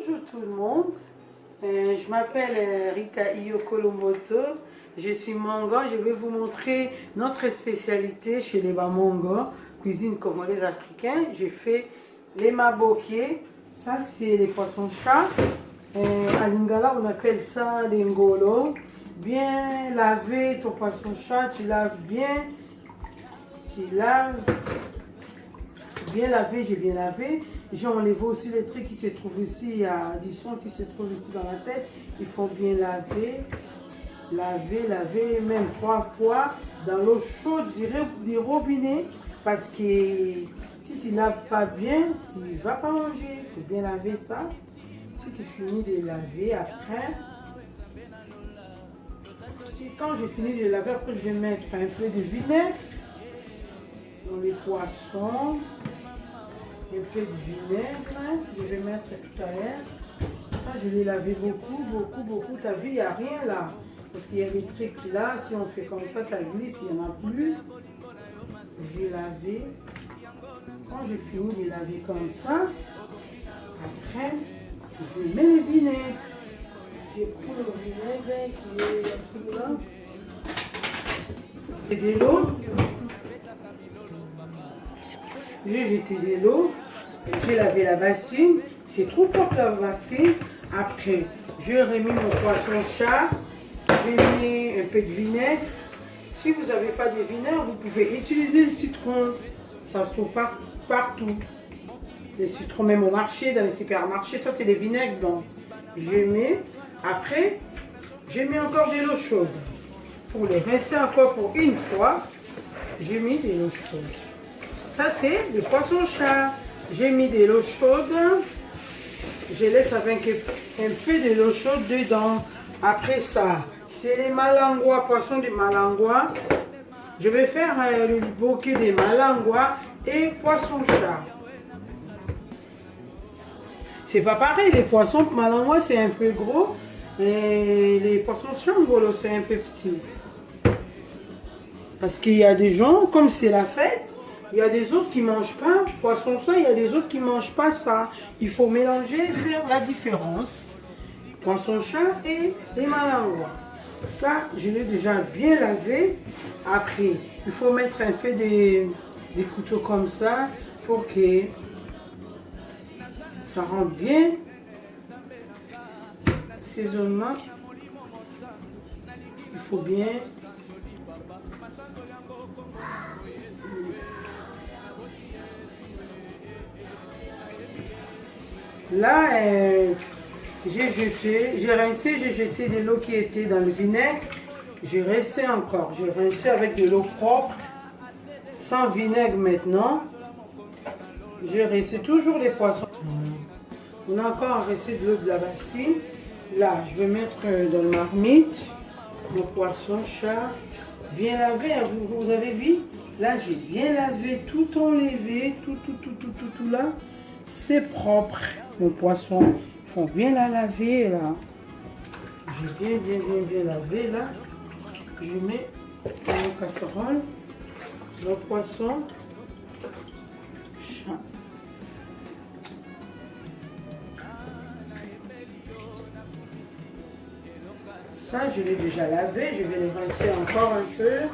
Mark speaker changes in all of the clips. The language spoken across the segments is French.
Speaker 1: Bonjour tout le monde, je m'appelle Rita Iyokolomoto, je suis Mongo. Je vais vous montrer notre spécialité chez les Bamongo, cuisine congolaise africaine. J'ai fait les maboké, ça c'est les poissons chats, à Lingala on appelle ça les ngolo. Bien laver ton poisson chat, tu laves bien, tu laves. Bien lavé, j'ai bien lavé. J'ai enlevé aussi les trucs qui se trouvent ici. Il y a du sang qui se trouve ici dans la tête. Il faut bien laver, laver, même 3 fois dans l'eau chaude, je dirais, du robinet. Parce que si tu ne laves pas bien, tu ne vas pas manger. Il faut bien laver ça. Si tu finis de laver après, quand j'ai fini de laver, après je vais mettre un peu de vinaigre dans les poissons. Un peu de vinaigre, je vais mettre tout à l'heure. Ça, je l'ai lavé beaucoup. T'as vu, il n'y a rien là. Parce qu'il y a des trucs là, si on fait comme ça glisse, il n'y en a plus. J'ai lavé. Quand j'ai fini de laver comme ça, après, je mets le vinaigre. J'ai pris le vinaigre qui est là. Et de l'eau. J'ai jeté de l'eau, j'ai lavé la bassine, c'est trop propre la bassine. Après, j'ai remis mon poisson chat, j'ai mis un peu de vinaigre. Si vous n'avez pas de vinaigre, vous pouvez utiliser le citron. Ça se trouve partout. Les citrons, même au marché, dans les supermarchés, ça c'est des vinaigres. Donc, je mets. Après, j'ai mis encore de l'eau chaude. Pour les rincer encore pour une fois, j'ai mis de l'eau chaude. Ça c'est le poisson chat. J'ai mis de l'eau chaude. Je laisse avec un peu de l'eau chaude dedans. Après ça, c'est les malangois, poissons de malangois. Je vais faire le bouquet des malangois et poisson chat. C'est pas pareil, les poissons malangois c'est un peu gros. Et les poissons chat ngolo c'est un peu petit. Parce qu'il y a des gens, comme c'est la fête, il y a des autres qui ne mangent pas poisson ça, il y a des autres qui ne mangent pas ça. Il faut mélanger et faire la différence. Poisson chat et les malangois. Ça, je l'ai déjà bien lavé. Après, il faut mettre un peu des couteaux comme ça pour que ça rentre bien. Saisonnement. Il faut bien. Là, j'ai rincé, j'ai jeté de l'eau qui était dans le vinaigre. J'ai rincé encore. J'ai rincé avec de l'eau propre, sans vinaigre maintenant. J'ai rincé toujours les poissons. On a encore rincé de l'eau de la bassine. Là, je vais mettre dans le marmite mon poisson chat. Bien lavé, vous avez vu? Là, j'ai bien lavé, tout enlevé, tout là. C'est propre. Le poisson, il faut bien la laver là. J'ai bien lavé là. Je mets dans la casserole le poisson chat. Ça, je l'ai déjà lavé. Je vais les rincer encore un peu.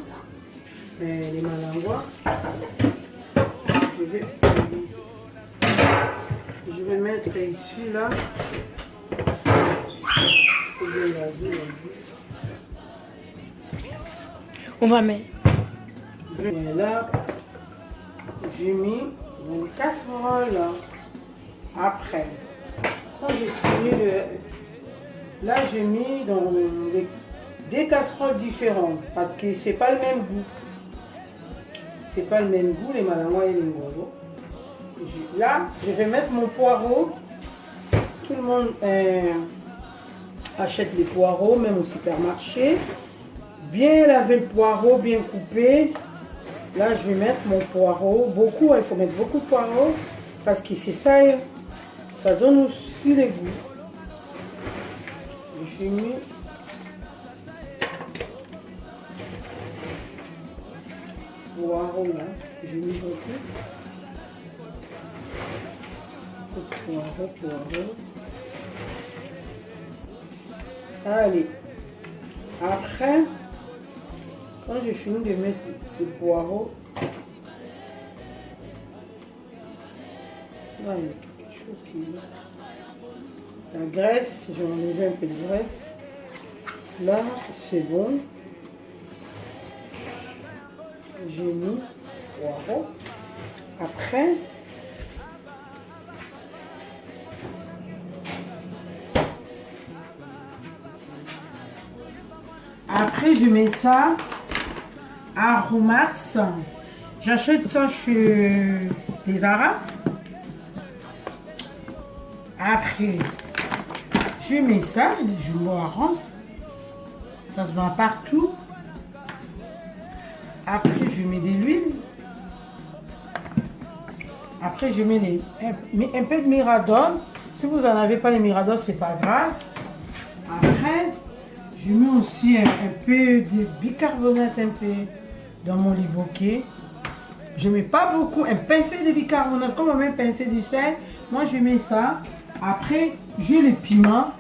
Speaker 1: Les malangois. Je vais mettre ici là.
Speaker 2: On va mettre.
Speaker 1: Là, j'ai mis une casserole là. Après, quand j'ai fini là, j'ai mis dans des casseroles différentes parce que c'est pas le même goût. C'est pas le même goût les malangois et les ngolo. Là, je vais mettre mon poireau. Tout le monde achète les poireaux, même au supermarché. Bien laver le poireau, bien coupé. Là, je vais mettre mon poireau. Beaucoup, il faut mettre beaucoup de poireaux. Parce que c'est ça, ça donne aussi les goûts. J'ai mis poireau là. J'ai mis beaucoup. Poireau. Allez. Après, quand j'ai fini de mettre les poireaux, là, il y a quelque chose qui est là. La graisse, j'ai enlevé un peu de graisse. Là, c'est bon. J'ai mis poireaux. Après, je mets ça à Aromax. J'achète ça chez les Arabes. Après, je mets ça, les jumbo orange. Ça se vend partout. Après, je mets de l'huile. Après, je mets un peu de mirador. Si vous n'en avez pas les mirador, c'est pas grave. Après, je mets aussi un peu de bicarbonate un peu dans mon liboquet. Je mets pas beaucoup, un pincé de bicarbonate, comme on met un pincé du sel. Moi, je mets ça. Après, j'ai les piments.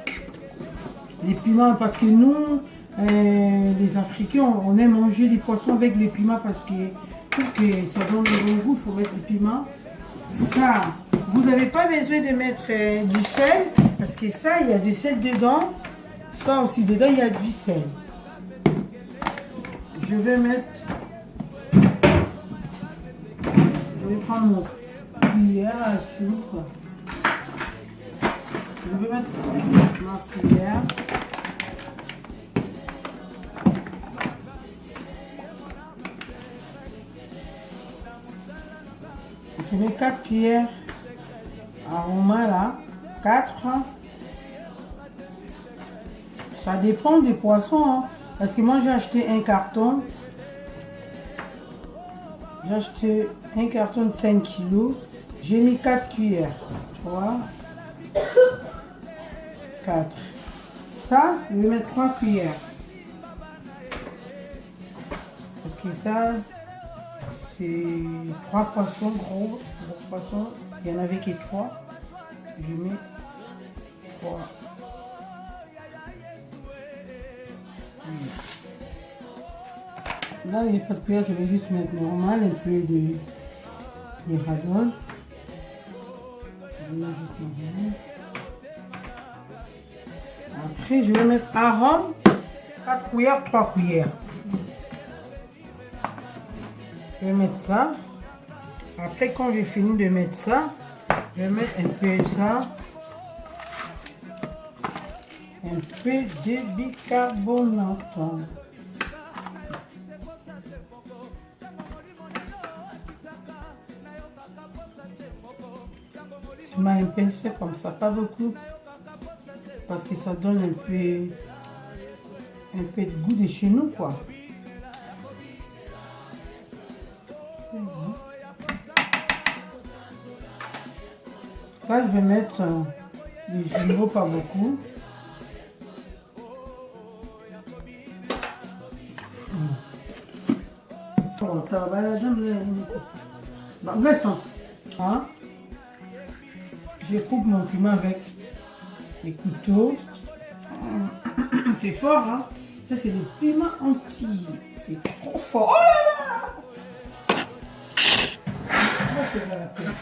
Speaker 1: Les piments, parce que nous, les Africains, on aime manger des poissons avec les piments parce que pour que ça donne le bon goût, il faut mettre les piments. Ça, vous n'avez pas besoin de mettre du sel parce que ça, il y a du sel dedans. Ça aussi, dedans, il y a du sel. Je vais mettre... Je vais prendre mon cuillère à soupe. Je vais mettre ma cuillère. Je mets 4 cuillères aroma là. 4. Ça dépend des poissons. Hein. Parce que moi j'ai acheté un carton. J'ai acheté un carton de 5 kg. J'ai mis 4 cuillères. 3, 4. Ça, je vais mettre 3 cuillères. Parce que ça, c'est 3 poissons, gros poissons. Il n'y en avait que 3. Je mets 3. Là, il n'y a pas de cuillère, je vais juste mettre normal, un peu de radol. Après, je vais mettre arôme, 4 cuillères, 3 cuillères. Je vais mettre ça. Après, quand j'ai fini de mettre ça, je vais mettre un peu de ça. Un peu de bicarbonate. Je mets un pincé comme ça, pas beaucoup. Parce que ça donne un peu de goût de chez nous, quoi. C'est bon. Là, je vais mettre les jumbo, pas beaucoup. Dans l'essence. Hein? Je coupe mon piment avec les couteaux. C'est fort, hein? Ça, c'est le piment entier. C'est trop fort. Oh là là! Ça, c'est la peine.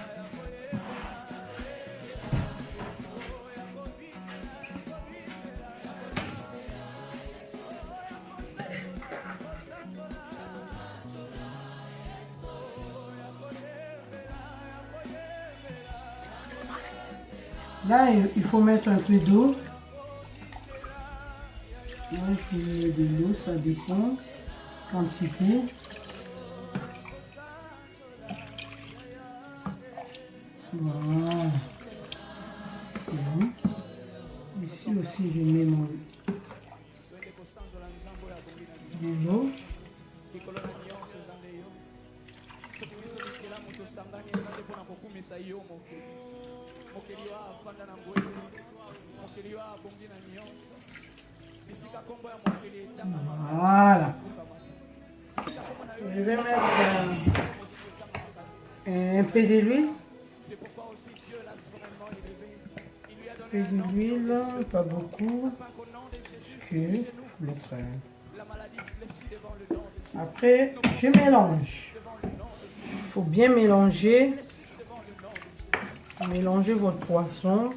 Speaker 1: Là, il faut mettre un peu d'eau. Là, je mets de l'eau, ça dépend. Quantité. Voilà. C'est bon. Ici aussi, je mets mon de l'eau. Voilà. Je vais mettre un peu d'huile. Un peu d'huile, pas beaucoup. Après, je mélange. Il faut bien mélanger. Mélangez votre poisson.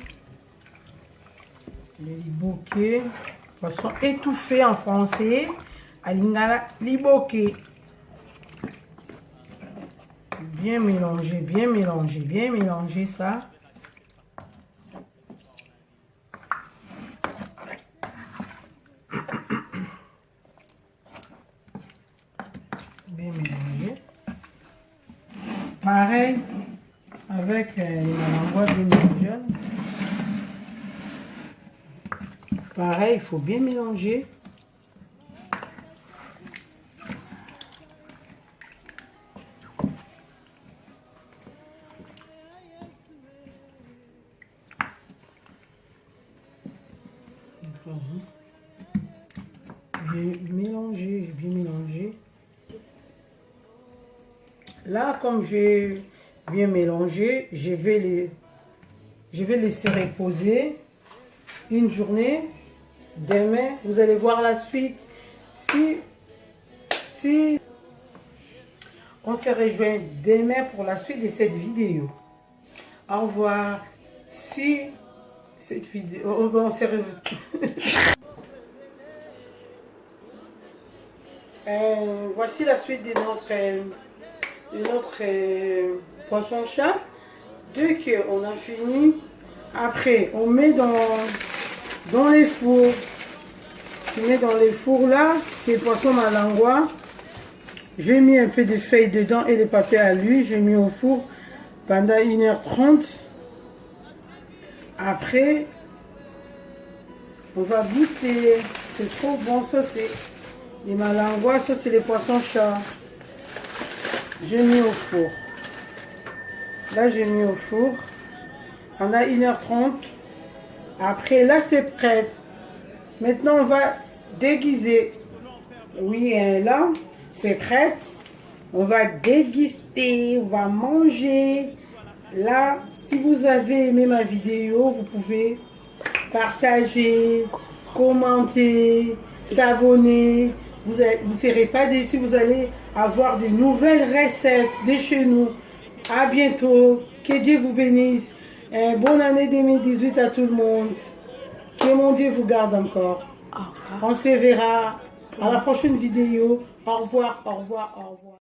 Speaker 1: Les bouquets. Poisson étouffé en français. Alingala liboké. Bien mélanger, bien mélanger, bien mélanger ça. Bien mélanger. Pareil avec les malangois de mélange. Pareil, il faut bien mélanger. J'ai mélangé, j'ai bien mélangé. Là, comme j'ai bien mélangé, je vais laisser reposer une journée. Demain, vous allez voir la suite. Si on se rejoint demain pour la suite de cette vidéo. Au revoir. Si cette vidéo, on se rejoint. Voici la suite de notre poisson chat. Dès qu'on a fini, après on met dans les fours. Je mets dans les fours là, ces poissons malangois. J'ai mis un peu de feuilles dedans et des papiers à l'huile. J'ai mis au four pendant 1h30. Après, on va goûter. C'est trop bon, ça c'est les malangois, ça c'est les poissons chats. J'ai mis au four. Là j'ai mis au four pendant 1h30. Après là c'est prêt. Maintenant on va déguiser. Oui, là c'est prêt. On va déguster, on va manger. Là, si vous avez aimé ma vidéo, vous pouvez partager, commenter, s'abonner. Vous ne serez pas déçus, vous allez avoir de nouvelles recettes de chez nous. À bientôt. Que Dieu vous bénisse. Bonne année 2018 à tout le monde. Que mon Dieu vous garde encore. On se verra à la prochaine vidéo. Au revoir, au revoir, au revoir.